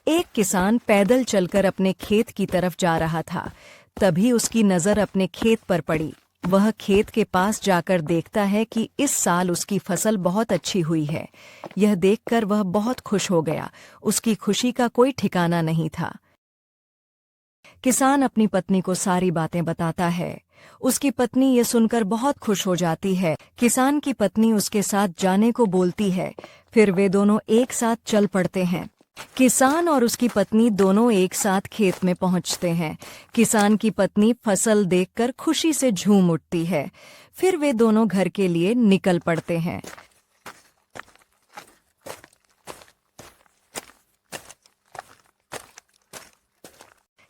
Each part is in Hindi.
एक किसान पैदल चलकर अपने खेत की तरफ जा रहा था। तभी उसकी नज़र अपने खेत पर पड़ी। वह खेत के पास जाकर देखता है कि इस साल उसकी फसल बहुत अच्छी हुई है। यह देखकर वह बहुत खुश हो गया। उसकी खुशी का कोई ठिकाना नहीं था। किसान अपनी पत्नी को सारी बातें बताता है। उसकी पत्नी ये सुनकर बहुत खुश हो जाती है। किसान की पत्नी उसके साथ जाने को बोलती है। फिर वे दोनों एक साथ चल पड़ते हैं। किसान और उसकी पत्नी दोनों एक साथ खेत में पहुंचते हैं। किसान की पत्नी फसल देखकर खुशी से झूम उठती है। फिर वे दोनों घर के लिए निकल पड़ते हैं।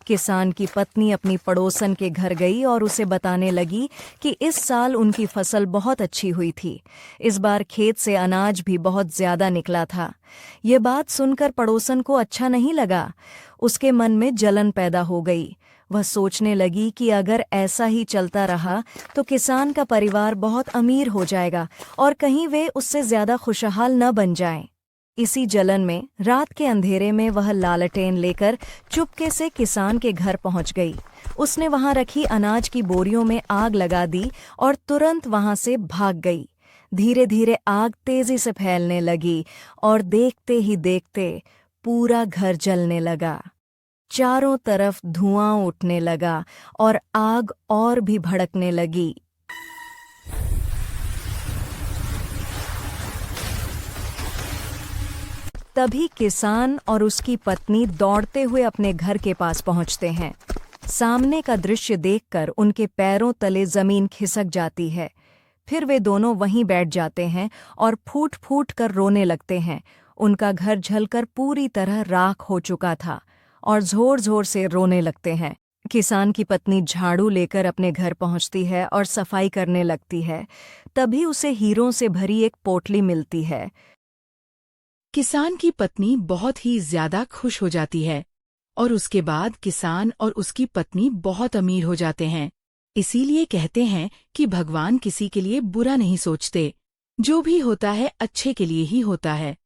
किसान की पत्नी अपनी पड़ोसन के घर गई और उसे बताने लगी कि इस साल उनकी फसल बहुत अच्छी हुई थी। इस बार खेत से अनाज भी बहुत ज्यादा निकला था। ये बात सुनकर पड़ोसन को अच्छा नहीं लगा। उसके मन में जलन पैदा हो गई। वह सोचने लगी कि अगर ऐसा ही चलता रहा तो किसान का परिवार बहुत अमीर हो जाएगा और कहीं वे उससे ज्यादा खुशहाल न बन जाएं। इसी जलन में रात के अंधेरे में वह लालटेन लेकर चुपके से किसान के घर पहुंच गई। उसने वहां रखी अनाज की बोरियों में आग लगा दी और तुरंत वहां से भाग गई। धीरे धीरे आग तेजी से फैलने लगी और देखते ही देखते पूरा घर जलने लगा। चारों तरफ धुआं उठने लगा और आग और भी भड़कने लगी। तभी किसान और उसकी पत्नी दौड़ते हुए अपने घर के पास पहुंचते हैं। सामने का दृश्य देखकर उनके पैरों तले जमीन खिसक जाती है। फिर वे दोनों वहीं बैठ जाते हैं और फूट फूट कर रोने लगते हैं। उनका घर जलकर पूरी तरह राख हो चुका था और जोर जोर से रोने लगते हैं। किसान की पत्नी झाड़ू लेकर अपने घर पहुंचती है और सफाई करने लगती है। तभी उसे हीरों से भरी एक पोटली मिलती है। किसान की पत्नी बहुत ही ज्यादा खुश हो जाती है और उसके बाद किसान और उसकी पत्नी बहुत अमीर हो जाते हैं। इसीलिए कहते हैं कि भगवान किसी के लिए बुरा नहीं सोचते। जो भी होता है अच्छे के लिए ही होता है।